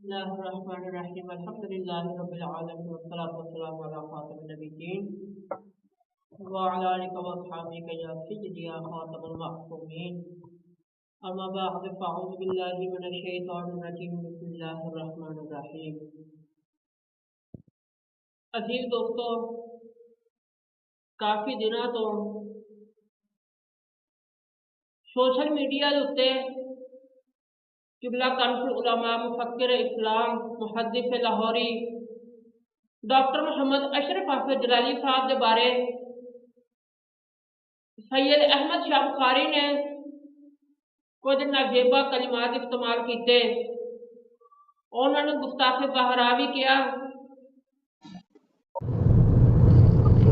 बिस्मिल्लाहिर्रहमानिर्रहीम अल्हम्दुलिल्लाहि रब्बिल आलमीन वस्सलातु वस्सलामु अला खातिमिन नबिय्यीन व अला आलिहि व अस्हाबिहि या सय्यिदी या खातमुल मअसूमीन अम्मा बअद फ़अऊज़ु बिल्लाहि मिनश शैतानिर रजीम बिस्मिल्लाहिर रहमानिर रहीम। अजीज दोस्तों, काफ़ी दिनों तो सोशल मीडिया के उत्ते किबला कानफुल उलमा मुफक्किर इस्लाम मुहद्दिस लाहौरी डॉक्टर मोहम्मद अशरफ हाफिज जलाली साहब के बारे सैयद अहमद शाह बुखारी ने कुछ नाजेबा कलिमात इस्तेमाल किए। उन्होंने गुस्ताखे ज़हरा भी किया।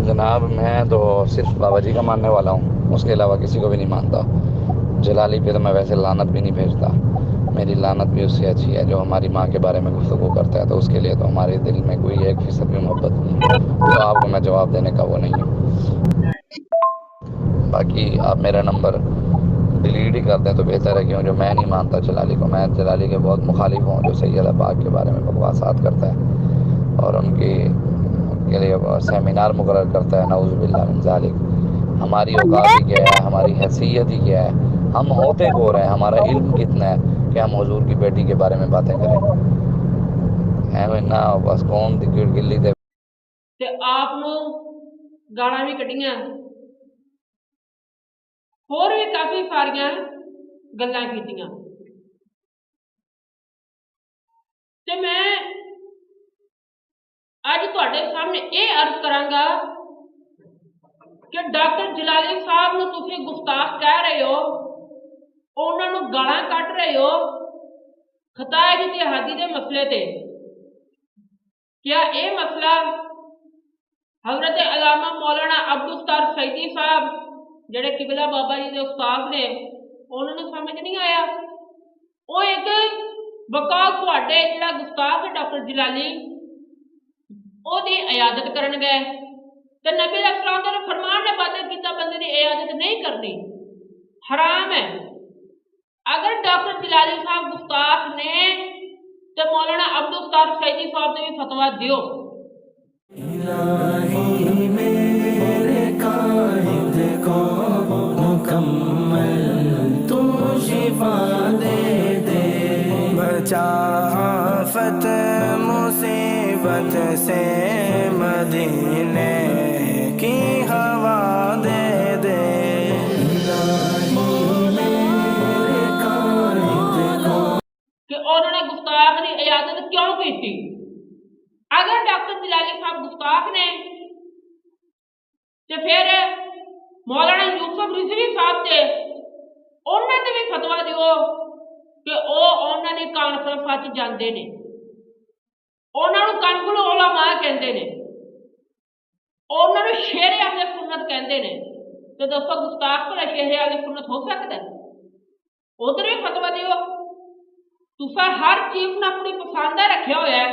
जनाब, मैं तो सिर्फ बाबा जी का मानने वाला हूँ, उसके अलावा किसी को भी नहीं मानता। जलाली पे तो मैं वैसे लानत भी नहीं भेजता। मेरी लानत भी उससे अच्छी है जो हमारी माँ के बारे में गुफ्तगू करता है, तो उसके लिए तो हमारे दिल में कोई 1% भी मोहब्बत नहीं। तो आपको मैं जवाब देने का वो नहीं हूँ। बाकी आप मेरा नंबर डिलीट ही कर दें तो बेहतर है, क्यों जो मैं नहीं मानता जलाली को। मैं जलाली के बहुत मुखालिफ हूँ जो सैयद पाक के बारे में बकवासात करता है और उनके लिए सेमिनार मुकर्रर करता है। नाउज़ु बिल्लाह मिन ज़ालिक। हमारी औकात ही क्या है, हमारी हैसियत ही क्या है, हम होते को रहे हैं, हमारा इल्म कितना है कि हम हुजूर की बेटी के बारे में बातें करें। ना बस कौन दी गिल्ली दे ते आप गाला भी कढ़िया, होर भी काफ़ी सारिया गल्लां कीतियां। ते मैं अज तुहाडे सामने ये अर्ज करांगा कि डॉक्टर जलाली साहब नूं तुसीं गुस्ताख कह रहे हो, उन्होंने गालां कट रहे हो खताए इतिहादी के मसले ते। क्या ये मसला हजरत अल्लामा मौलाना अब्दुल सत्तार सईदी साहब जेड़े किबला बाबा जी के उस्ताद ने उन्होंने समझ नहीं आया? वो एक बकाल तुहाडे जिहड़ा गुस्ताख है डॉक्टर जलाली ओदी इयादत करन गए तो नबी अलैहिस्सलाम दे फरमान ने बातें कीता बंदे की इयादत नहीं करनी, हराम है। अगर डॉक्टर जलाली साहब गुस्ताख ने तो मौलाना अब्दुल सत्तार सईदी साहब ने भी फतवा दियो। इलाही मेरे कायद को मुकम्मल तू शिफा दे बचा आफत मुसीबत से मदीने की हवा दे कि उन्होंने गुस्ताख की इजाजत क्यों की? अगर डॉक्टर जलाली साहब गुस्ताख ने तो फिर मौलाना यूसुफ रिजवी साहब से उन्होंने भी फतवा दियो कि उन्होंने कॉन्फ्रेंस जाते हैं, उन्होंने कानफुल उलमा कहते हैं, उन्होंने शेरे अहले सुन्नत कहते हैं। तो दोस्तों गुस्ताख भला शेरे अहले सुन्नत हो सकता है? उधर भी फतवा दियो। तुसा हर चीज ने अपनी पसंद रखा हुआ है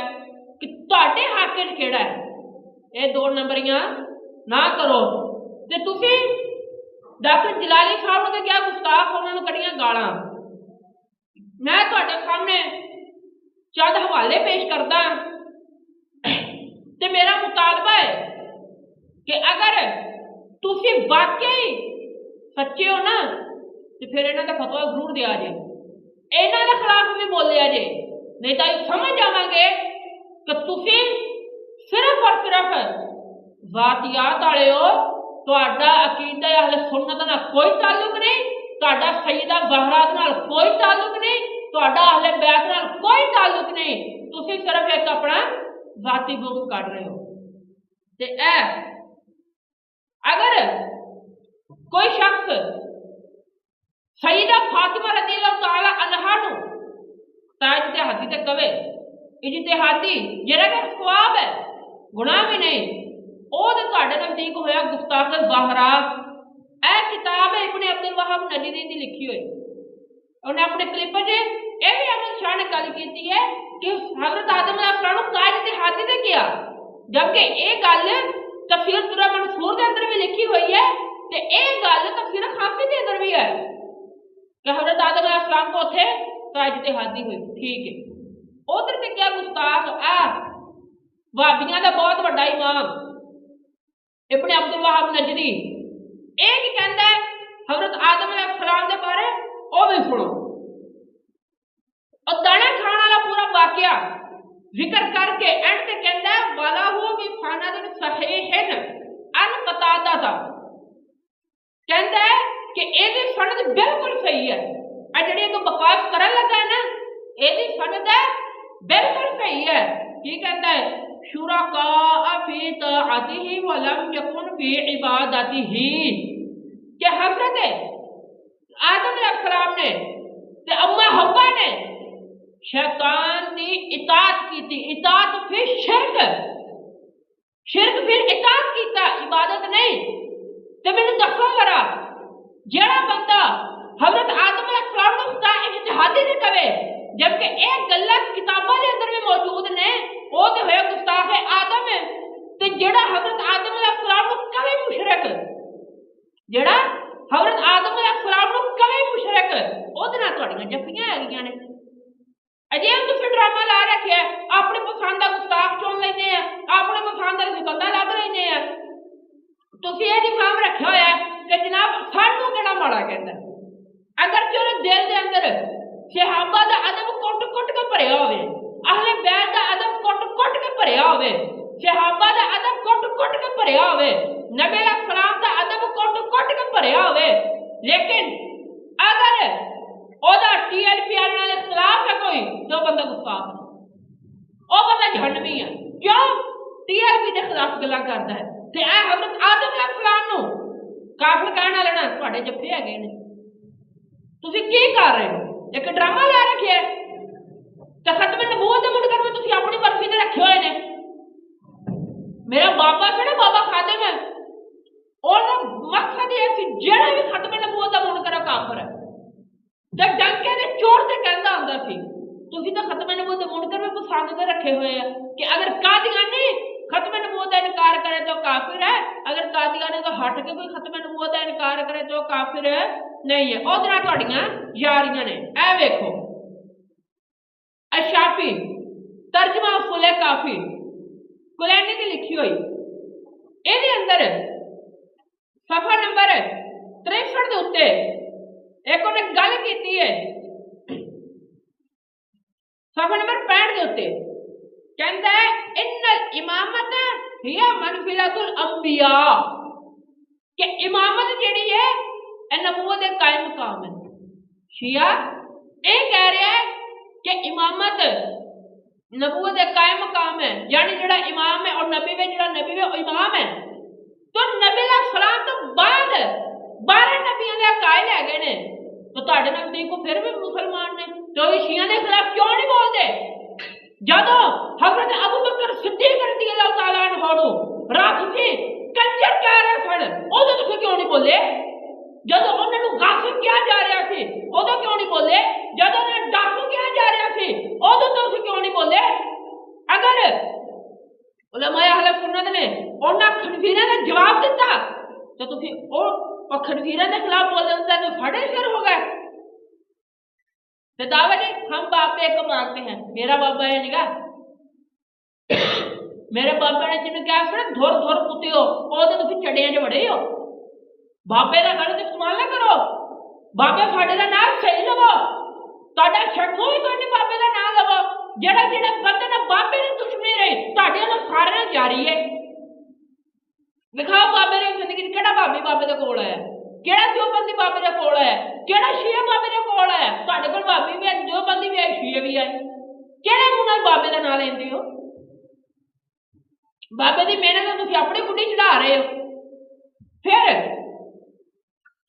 कि तुहाडे हक च किहड़ा है, ये दो नंबरियां ना करो। ते तुसी डॉक्टर जलाली साहब ने क्या गुस्ताख उन्होंने कड़ियां गालां। मैं तुहाडे सामने चंद हवाले पेश करदा ते मेरा मुतालबा है कि अगर तुसी वाकई सच्चे हो ना तो फिर इन्हां दा फतवा जरूर दिया जे, इन्हां दे खिलाफ भी बोलिया जे, नहीं तो समझ जावांगे कि तुसी सिर्फ और सिर्फ जातियात वाले हो। तुहाडा अकीदा अहले सुन्नत नाल कोई ताल्लुक नहीं, तुहाडा सैयदा ज़हरा नाल कोई ताल्लुक नहीं, तुहाडा अहले बैत नाल कोई ताल्लुक नहीं। तुसी सिर्फ एक अपना जाती बुग कर रहे हो। ते अगर कोई शख्स सईदा फातिमा रज़ियल्लाहु तआला अन्हा नूं ताज इज्तिहादी ते कवे, इज्तिहादी जेड़ा कि सवाब है, गुनाह भी नहीं, वो तो तुहाडे नज़दीक होया गुस्ताख ज़हरा। यह किताब है इब्ने अब्दुल वहाब नजदी की लिखी हुई। उन्हें अपने क्लिप च यह भी अहमद शाह ने गल की है कि हज़रत आदम अलैहिस्सलाम नूं ताज इज्तिहादी ने किया, जबकि ये गल तफसीर दुर्र मंसूर के अंदर भी लिखी हुई है तो यह गल तफसीर खासी के अंदर भी है कि हज़रत आदम अलैहिस्सलाम को उत्थे ताज इज्तिहादी हुई। ठीक है, उधर की लिखिया गुस्ताख आ वाबियां दा बहुत वड्डा इमाम इब्ने अब्दुल वहाब नजदी एक ही कहता है हजरत आदम अलैहिस्सलाम दे बारे ओ भी सुनो और दाना खाने वाला पूरा वाकया जिक्र करके एंड ते कहता है वाला हो भी सनद सहीहन अन कतादा था कहता है कि एदी सनद बिल्कुल सही है आ जेड़ी को बकवास करन लगा है ना एदी सनद है बिल्कुल सही है की कहता है शुरका फी ताअतिही वलम यकुन फी इबादतिही कि हजरत आदम अलैहिस्सलाम ने ते अम्मा हव्वा ने शैतान दी इताअत की थी इताअत फिर शिरक शिरक फिर इताअत कीता इबादत नहीं ते मैनू दसो जरा जेड़ा बंदा हजरत आदम अलैहिस्सलाम को खुदा इज्तिहादी नहीं कवे जबकि एक गल्ला किताबां दे अंदर भी मौजूद ने ओ ते होया गुस्ताख आदम ते जेड़ा हजरत आदम अलैहिस्सलाम को कवे मुशरिक जेड़ा हजरत आदम अलैहिस्सलाम को कवे मुशरिक ओदे नाल तुहाडीआं जफ्फियां हैगियां ने अजे तुसीं ड्रामा ला रखिया अपनी पसंद दा गुस्ताख चुन लैंदे आ अपने पसंद दा तुसीं बंदा लभ लैंदे आ तुसीं इह निज़ाम रखिया होया कि जनाब सानू केड़ा माड़ा कहंदा अगर चलो दिल दे अंदर सहाबा दा अदब कुट के भरिया होवे अहले बैत दा अदब कुट के भरिया होवे सहाबा दा अदब कुट के भरिया होवे नबी अलैहिस्सलाम दा अदब कुट के भरिया होवे लेकिन अगर ओदा टीएलपी नाल इख्तिलाफ है कोई तो बंदा गुस्ताख है ओ बंदा जहन्नमी है क्यों टीएलपी दे खिलाफ गल्लां करदा है ते ए हजरत आदम अलैहिस्सलाम नु काफिर कहण वाले ना तुहाडे जफ्फे हैगे ने तुसीं की कर रहे हो एक ड्रामा ला रखिया ते खत्म नबूवत दे मुनकर में तुसीं अपनी मर्जी दे रखे हुए ने मेरा बाबा से ना बाबा खादिम है और मकसद ये सी जेड़ा भी खत्म नबूवत दा मुनकर काफिर है ते डंके दे चोर ते कहंदा हुंदा सी तुसीं तां खत्म नबूवत दे मुनकर में पसंद दे रखे हुए हैं कि अगर कादियानी खत्म नबूवत का इनकार करे तो काफिर है अगर कादियानी तो हट के कोई खत्म नबूवत का इनकार करे तो काफिर नहीं है ओहदे नाल तुहाडीआं यारियां ने ऐ वेखो अशाफी तर्जमा फुले काफी कुलैनी दी लिखी हुई इहदे अंदर सफा नंबर 63 दे उत्ते एक उन्हें गल कीती है सफा नंबर 65 दे उत्ते कहता है इन्नल इमामत हिया मनफिलतुल अंबिया कि इमामत जेड़ी है नबूवत दे कायम मकाम है शिया ये कह रहा है कि इमामत नबूवत दे कायम मकाम है यानी जेड़ा इमाम है और नबी में जेड़ा नबी है इमाम है तो नबी अलैहिस्सलाम तो बाद 12 नबियां दे कायल हैगे ने तो तुहाडे नजदीक को फिर भी मुसलमान ने तो शिया दे खिलाफ क्यों नहीं बोलते जदों हजरत अबू बकर सिद्दीक रज़ियल्लाहु तआला अन्हु नूं राफिजी कंजर कह रहे सन उदों तुसीं क्यों नहीं बोले जदों उन्हां नूं गासिब किया जा रहा सी उदों क्यों नहीं बोले जदों उन्हां डाकू किया जा रहा सी उदों तुसीं क्यों नहीं बोले अगर उलमाए अहले सुन्नत ने उन्हां खनज़ीरां दा जवाब दिता तो तुसीं ओ खनज़ीरां दे खिलाफ बोलदे हुंदे तो साढ़े सिर हो गए तो दावा जी हम बापे को मांगते हैं मेरा बाबा है निगा मेरे बाबा ने जिन्हें क्या सुना धुर धुर कुत्ते हो ओदे तुसीं चढ़ियां च बड़े हो बाबे का गलत इस्तेमाल ना करो बाबे साडे दा नाम सही लवो तुहाडा शक्को ही कोई नहीं बाबे दा नाम लवो जेड़ा जेड़ा बंदे ने बाबे ने दुश्मनी रही तुहाडे नाल सारे नाल जारी है दिखाओ बाबे ने जिंदगी केड़ा भाभी बाबे दे कोल आया केड़ा देवबंदी बाबे दे कोल आया केड़ा शिया बाबे दे कोल आया तुहाडे कोल भाभी भी है देवबंदी भी है शिया भी है केड़े मुंह नाल बाबे दा नाम लेंदे हो बाबे दी मेहनत तुसीं अपनी गुड्डी चढ़ा रहे हो फिर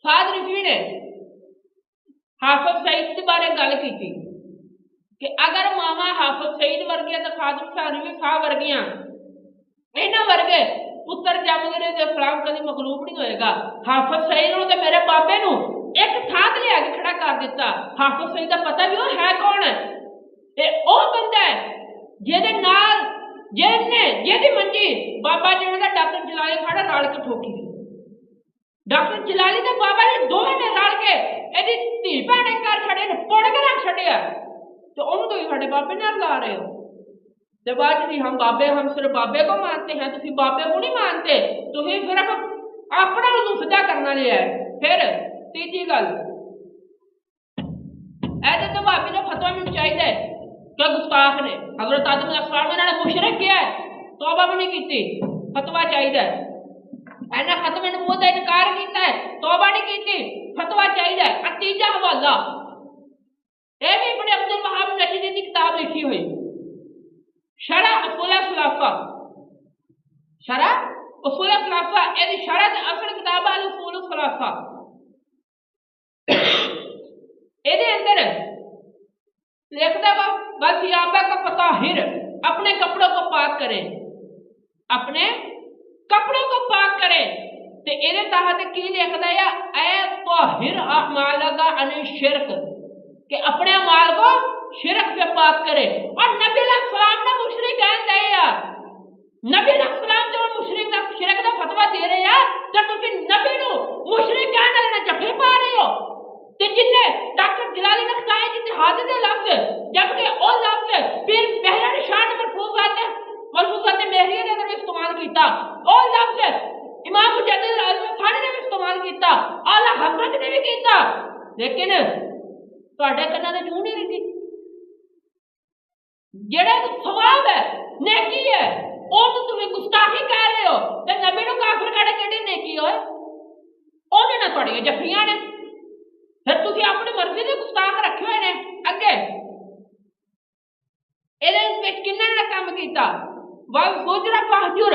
साद रिफी ने हाफिज सईद के बारे गल की कि अगर मामा हाफिज सईद वर्गिया तो खादिम सानवी साहब वर्गिया इन्हां वर्गे पुत्र जमदे ने सलाम कभी मखलूक नहीं होएगा हाफिज सईद नूं ते मेरे बाबे नूं एक थां ते लिया के खड़ा कर दिता हाफिज सईद का पता भी वो है कौन है ये ओ बंदा है जेदे नाल जेदी मंजी बाबा जी ने डॉक्टर जलाली साढ़े नाल के ठोकी डॉक्टर जलाली के बाबा ने दोवें ने रल के एदी धी भैणे घर छड़े ने पुड़ के रख छड़िया तो उन्होंने तो साढ़े बाबे नाल ला रहे हो तो बाद जी हम बाबे, हम सिर्फ बाबे को मानते हैं, तुम बाबे को नहीं मानते, तुम सिर्फ अपना लुफदा करना लिया है। फिर तीजी गल, ऐसे तो भाभी ने फतवा मैंने चाहिए क्या गुस्ताख ने हजरत आदम अलैहिस्सलाम ने मुशरिक किया है, तौबा भी नहीं की, फतवा चाहिए। इन्हें खत्म नबूवत का इनकार किया है, तौबा नहीं की, फतवा चाहिए। तीजा हवाला यह भी अपने अब्दुल वहाब नशीदी की किताब लिखी हुई शरह उसूल खुलाफा, शरह उसूल खुलाफा, यदि शरह असल किताब है उसूल खुलाफा। ਇਹਦੇ अंदर लिखता वा बस याबा का फताहिर, अपने कपड़ों को पाक करें, अपने कपड़ों को पाक करें। ते ਇਹਦੇ तहत की लिखता है ऐ ताहिर अमालगा अन शिरक, कि अपने अमाल को शिरक से पाक करे। और नबी अलैहिस्सलाम ने मुशरिक कह दिया, नबी अलैहिस्सलाम जो मुशरिक का शिरक का फतवा दे रहे हैं, तो तुम नबी नु मुशरिक कहने वाले जफे पा रहे हो। ते जिन्ने डॉक्टर जलाली ने कहा जिहाद दे लफ्ज, जबकि ओ लफ्ज फिर मेहरा शान मरफूजात मेहरिया ने भी इस्तेमाल किया, ओ लफ्ज इमाम मुजद्दिद अल-सानी ने भी इस्तेमाल किया, आला हज़रत ने भी किया, लेकिन ਤੁਹਾਡੇ ਕੰਨਾਂ ਤੇ ਜੂੰ ਨਹੀਂ ਲੱਗੀ। ਜਿਹੜਾ ਸਵਾਬ ਹੈ, नेकी है, ਉਹਨੂੰ ਤੁਸੀਂ ਗੁਸਤਾਖੀ ਕਹਿ ਰਹੇ ਹੋ ਤੇ ਨਬੀ ਨੂੰ ਕਾਫਰ ਕਹਿ ਕਿਹੜੀ ਨੇਕੀ ਹੋਏ? ਉਹਨੇ ਨਾ ਤੁਹਾਡੀਆਂ ਜੱਫੀਆਂ ਨੇ, ਫਿਰ ਤੁਸੀਂ ਆਪਣੀ ਮਰਜ਼ੀ ਦੇ ਗੁਸਤਾਖ ਰੱਖੇ ਹੋਏ ਨੇ। ਅੱਗੇ ਇਹਦੇ ਵਿੱਚ ਕਿੰਨਾ ਨੇ ਕੰਮ ਕੀਤਾ? ਵਲ ਗੁਜਰਾ ਫਹਜੁਰ,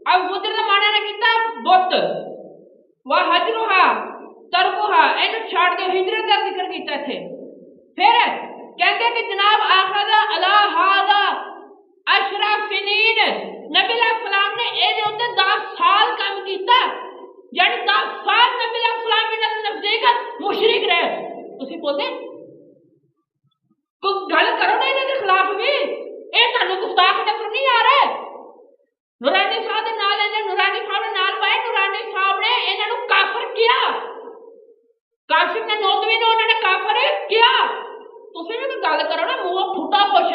ਅਬ ਗੁਜਰ ਦਾ ਮਾਣਾ ਨੇ ਕੀਤਾ ਬੁੱਤ, ਵਾ ਹਜਰੁਹਾ तरकुहा, ਇਹਨੂੰ ਛੱਡ ਦਿਓ, ਹਿਜਰਤ ਦਾ ਜ਼ਿਕਰ ਕੀਤਾ ਇੱਥੇ। ਫਿਰ ਕਹਿੰਦੇ ਕਿ ਜਨਾਬ ਆਖਦਾ ਅਲਾ ਹਾਜ਼ਾ ਅਸ਼ਰਾ ਸਿਨੀਨ, ਨਬੀ अलैहिस्सलाम ने ਇਹਦੇ ਉੱਤੇ 10 ਸਾਲ ਕੰਮ ਕੀਤਾ, ਯਾਨੀ 10 ਸਾਲ ਨਬੀ अलैहिस्सलाम ਦੇ ਨਜ਼ਦੀਕ ਮੁਸ਼ਰਿਕ ਰਹੇ। ਤੁਸੀਂ ਬੋਲਦੇ ਕੋਈ ਗੱਲ ਕਰੋ ਨਾ ਇਹਨਾਂ ਦੇ ਖਿਲਾਫ ਵੀ, ਇਹ ਤੁਹਾਨੂੰ ਗੁਸਤਾਖ ਨਜ਼ਰ ਨਹੀਂ ਆ ਰਿਹਾ। ਨੂਰਾਨੀ ਸਾਹਿਬ ਦੇ ਨਾਲ ਇਹਨੇ ਨੂਰਾਨੀ ਸਾਹਿਬ ਦੇ ਨਾਲ ਪਾਏ, ਨੂਰਾਨੀ ਸਾਹਿਬ ਨੇ ਇਹਨਾਂ ਨੂੰ ਕਾਫਰ ਕਿਹਾ, ਕਾਸਿਮ ਨੇ ਨੌਤਵੀ ਨੇ ਉਹਨਾਂ ਨੇ ਕਾਫਰ ਕਿਹਾ। ਤੁਸੀਂ ਵੀ ਕੋਈ ਗੱਲ ਕਰੋ ਨਾ, ਮੂੰਹ ਫੁੱਟਾ ਕੁਛ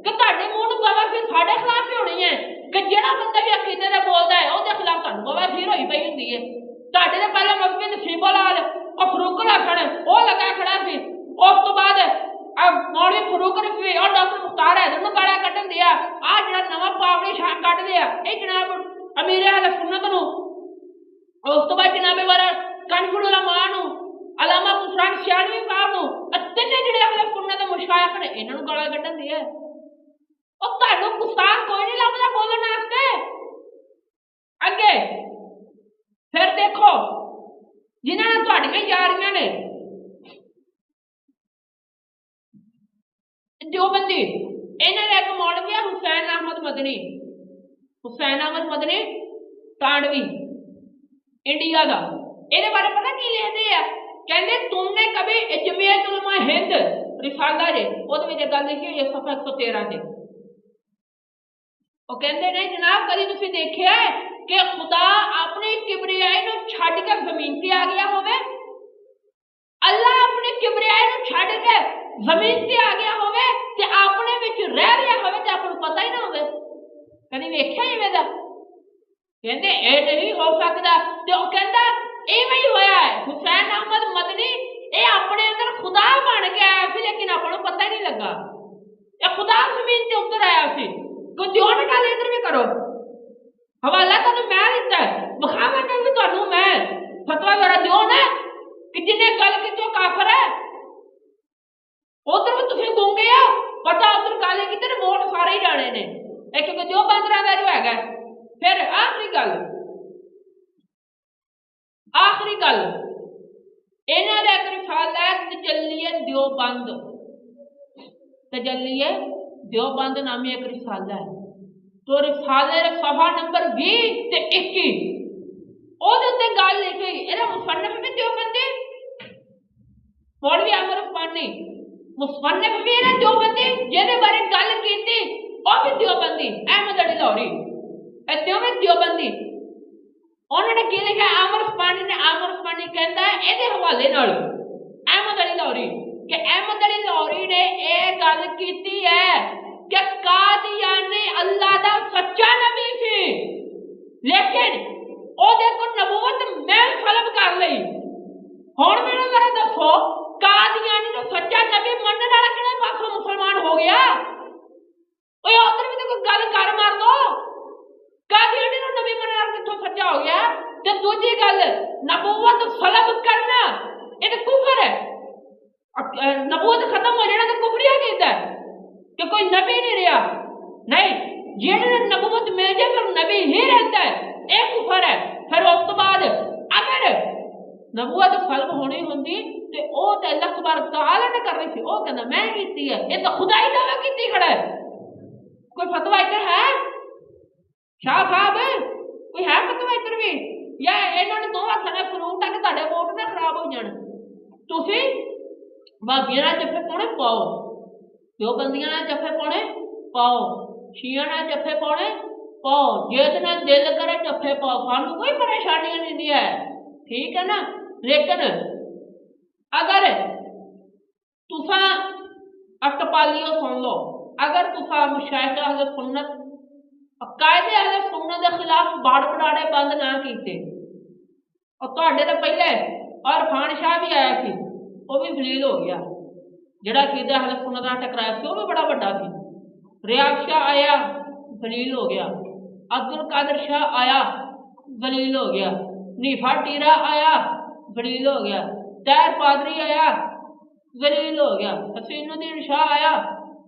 ਕਿ ਤੁਹਾਡੇ ਮੂੰਹ ਨੂੰ ਬਵਾਸੀਰ ਸਾਡੇ ਖਿਲਾਫ ਹੀ ਹੋਣੀ ਹੈ, ਕਿ ਜਿਹੜਾ ਬੰਦਾ ਵੀ ਅਕੀਦੇ ਦਾ ਬੋਲਦਾ ਹੈ ਉਹਦੇ ਖਿਲਾਫ ਤੁਹਾਨੂੰ ਬਵਾਸੀਰ ਹੋਈ ਪਈ ਹੁੰਦੀ ਹੈ। ਤੁਹਾਡੇ ਦੇ ਪਹਿਲਾਂ ਮਸਜਿਦ ਨਸੀਬੁਲਾਲ ਉਹ ਫਰੂਕ ਹਸਨ ਉਹ ਲਗਾ ਖੜਾ ਸੀ, ਉਸ ਤੋਂ ਬਾਅਦ ਮੌਲਵੀ ਫਰੂਕ ਰਫੀ ਔਰ ਡਾਕਟਰ ਮੁਖਤਾਰ ਹੈਦਰ ਨੂੰ ਗਾਲਾਂ ਕੱਢਣ ਦਿਆ, ਆਹ ਜਿਹੜਾ ਨਵਾਂ ਪਾਵੜੀ ਸ਼ਾਨ ਕੱਢ ਲਿਆ ਇਹ ਜਨਾਬ ਅਮੀਰ ਅਹਿਲ ਸੁन्नत ਨੂੰ, ਉਸ ਤੋਂ ਬਾਅਦ ਜਨਾਬੇ ਵਾਲਾ ਕਨਫੁਲ ਉਲਮਾ ਨੂੰ, ਅਲਾਮਾ ਕੁਫਰਾਨ ਸਿਆਲਵੀ ਸਾਹਿਬ ਨੂੰ, ਤਿੰਨੇ ਜਿਹੜੇ ਅਹਿਲ ਸੁन्नत ਦੇ ਮੁਸ਼ਾਇਖ ਨੇ ਇਹਨਾਂ ਨੂੰ ਗਾਲਾਂ ਕੱਢਣ ਦਿਆ। ਉਹ ਤੁਹਾਨੂੰ ਗੁਸਤਾਖ ਕੋਈ ਨਹੀਂ ਲੱਭਦਾ ਬੋਲਣ ਵਾਸਤੇ। ਅੱਗੇ ਫਿਰ ਦੇਖੋ ਜਿਨ੍ਹਾਂ ਨਾਲ ਤੁਹਾਡੀਆਂ ਯਾਰੀਆਂ ਨੇ, देवबंदी, ਇਹਨਾਂ ਦਾ ਇੱਕ ਮੌਲਵੀ ਹੈ ਹੁਸੈਨ ਅਹਿਮਦ ਮਦਨੀ, ਹੁਸੈਨ ਅਹਿਮਦ ਮਦਨੀ ਤਾਂਡਵੀ ਇੰਡੀਆ ਦਾ। ਇਹਦੇ ਬਾਰੇ ਪਤਾ ਕੀ ਲਿਖਦੇ ਆ? ਕਹਿੰਦੇ ਤੁਮਨੇ ਕभी जमीयत उलमा हिंद रिसाला जे ਉਹਦੇ ਵਿੱਚ ਗੱਲ ਲਿਖੀ ਹੋਈ ਹੈ ਸਫਾ 113 ਤੇ। ਉਹ ਕਹਿੰਦੇ ਨੇ ਜਨਾਬ ਕਦੀ ਤੁਸੀਂ ਦੇਖਿਆ ਕਿ ਖੁਦਾ ਆਪਣੀ ਕਿਬਰਿਆਈ ਨੂੰ ਛੱਡ ਕੇ ਜ਼ਮੀਨ ਤੇ ਆ ਗਿਆ ਹੋਵੇ? ਅੱਲਾਹ ਆਪਣੀ ਕਿਬਰਿਆਈ ਨੂੰ ਛੱਡ ਕੇ ਜ਼ਮੀਨ ਤੇ ਆ ਗਿਆ ਹੋਵੇ ਤੇ ਆਪਣੇ ਵਿੱਚ ਰਹਿ ਰਿਹਾ ਹੋਵੇ ਤੇ ਆਪਾਂ ਨੂੰ ਪਤਾ ਹੀ ਨਾ ਹੋਵੇ? ਕਦੀ ਵੇਖਿਆ ਇਵੇਂ ਦਾ? ਕਹਿੰਦੇ ਇਹ ਨਹੀਂ ਹੋ ਸਕਦਾ। ਤੇ ਉਹ ਕਹਿੰਦਾ ਇਵੇਂ ਹੀ ਹੋਇਆ ਹੈ। ਹੁਸੈਨ ਅਹਿਮਦ ਮਦਨੀ ਇਹ ਆਪਣੇ ਅੰਦਰ ਖੁਦਾ ਬਣ ਕੇ ਆਇਆ ਸੀ, ਲੇਕਿਨ ਆਪਾਂ ਨੂੰ ਪਤਾ ਹੀ ਨਹੀਂ ਲੱਗਾ। ਇਹ ਖੁਦਾ ਜ਼ਮੀਨ ਤੇ ਉਤਰ ਆਇਆ ਸੀ। ਕੋਈ ਦਿਓ ਨਾ ਗੱਲ ਇੱਧਰ ਵੀ ਕਰੋ, ਹਵਾਲਾ ਤੁਹਾਨੂੰ ਮੈਂ ਦਿੱਤਾ, ਵਿਖਾਵਾਂਗਾ ਵੀ ਤੁਹਾਨੂੰ ਮੈਂ ਫਤਵਾ ਜਰਾ ਦਿਓ ਨਾ ਕਿ ਜਿਹਨੇ ਗੱਲ ਕੀਤੀ ਉਹ ਕਾਫਰ ਹੈ। ਉਧਰ ਵੀ ਤੁਸੀਂ ਗੂੰਗੇ ਆ, ਪਤਾ ਉਧਰ ਕਾਲੇ ਕਿਤੇ ਵੋਟ ਸਾਰੇ ਹੀ ਜਾਣੇ ਨੇ, ਇੱਕ ਜੋ ਬੰਦਰਾਂ ਦਾ ਜੋ ਹੈਗਾ। ਫਿਰ ਆਖਰੀ ਗੱਲ ਇਹਨਾਂ ਦਾ ਇੱਕ ਰਿਸਾਲਾ ਹੈ ਤਜੱਲੀਏ ਦਿਓਬੰਦ, ਤਜੱਲੀਏ ਦਿਓਬੰਦ ਨਾਮੀ ਇੱਕ ਰਿਸਾਲਾ ਹੈ। तो रिसाले सफा नंबर 20 ते 21 ਉਹਦੇ ਉੱਤੇ ਗੱਲ ਲਿਖੀ। ਇਹਦਾ ਮੁਸੰਨਫ ਵੀ ਦਿਓਬੰਦੀ, ਮੌਲਵੀ ਅਮਰ ਉਸਮਾਨੀ ਮੁਸੰਨਫ ਵੀ ਇਹਦਾ ਦਿਓਬੰਦੀ, ਜਿਹਦੇ ਬਾਰੇ ਗੱਲ ਕੀਤੀ ਉਹ ਵੀ ਦਿਓਬੰਦੀ, ਅਹਿਮਦ ਅਲੀ ਲਾਹੌਰੀ ਇੱਥੇ ਵੀ ਦਿਓਬੰਦੀ। ਉਹਨਾਂ ਨੇ ਕੀ ਲਿਖਿਆ? ਅਮਰ ਉਸਮਾਨੀ ਨੇ, ਅਮਰ ਉਸਮਾਨੀ ਕਹਿੰਦਾ ਇਹਦੇ ਹਵਾਲੇ ਨਾਲ ਅਹਿਮਦ ਅਲੀ ਲਾਹੌਰੀ ਕਿ ਅਹਿਮਦ ਅਲੀ ਲਾਹੌਰੀ ਨੇ ਇਹ ਗੱਲ ਕੀਤੀ ਹੈ ਕਿ ਕਾਦੀਆ नबी नहीं रहा। नहीं, जेड़े नबूवत मिल जाए फिर नबी ही रहता है, एक कुफर है। फिर उस तो बाद अगर नबूवत फल्म होनी होंदी ते ओ ते अल्लाह तबारक तआला ने करनी सी, ओ कहंदा मैं कीती है। ये तो खुदा ही दावा कीती खड़ा है। कोई फतवा इधर है शाह साहब, कोई है फतवा इधर भी? या इन्होंने दो हत्थां नाल सलूट है कि तुहाडे वोट ना खराब हो जाण। तुसीं भाबियां नाल जफ्फे पाउणे पाओ, देवबंदियां नाल जफ्फे पाउणे पाओ, शिया नाल जफ्फे पाउणे पाओ, जिहदे नाल दिल करे जफ्फे पाओ, सानू कोई परेशानी नहीं है, ठीक है ना। लेकिन अगर तुसा अटपालियो सुन लो, अगर तुसा मुशाइख अहले सुन्नत कायदे अहले सुन्नत के खिलाफ बाड़ बड़ाड़े बंद ना कीते, और तुहाडे तो पहले और खान शाह भी आया सी, वो भी जलील हो गया। जिहड़ा कायदे अहले सुन्नत नाल टकराया सी, वो भी बड़ा वड्डा सी। रियाज शाह आया, जलील हो गया। अब्दुल कादिर शाह आया, जलील हो गया। नीफा टीरा आया, जलील हो गया। तैर पादरी आया, जलील हो गया। हसीनुद्दीन शाह आया,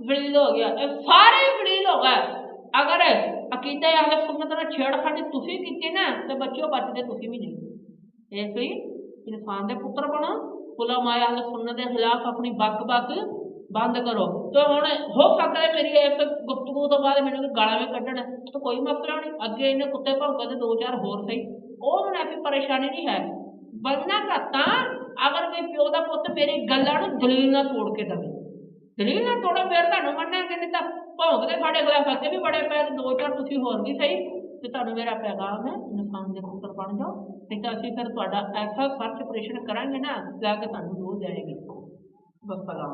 जलील हो गया। ये सारे जलील हो गए। अगर अकीदे अहले सुन्नत नाल छेड़खानी तुसीं कीती ना, तो बच्चों बचदे तुसीं भी नहीं। इसलिए इंसान दे पुत्र बनो, उलमाए अहले सुन्नत के खिलाफ अपनी बक बंद करो। तो हुण हो सकता है मेरी इस गुफ्तगू तो बाद मैंने गालां भी कड्ढण, तो कोई मसला नहीं, अगे इन्हें कुत्ते भौंके दे दो चार होर सही, वो मैंने ऐसी परेशानी नहीं है। बनना का तां अगर कोई प्यो दा पुत्त मेरी गल्लां नूं दलील नाल तोड़ के दवे, दलील नाल तोड़ो फिर तुहानूं मन्नांगे, नहीं तां भौंकदे साडे खिलाफ अगे भी बड़े पै, दो चार तुसीं होर भी सही। ते तुहानूं मेरा पैगाम है, इंसान दे पुत्तर बन जाओ, नहीं तां असीं फिर तुहाडा ऐसा सर्च ऑपरेशन करांगे ना, जाके तुहानूं हो जाएगी। बस सलाम।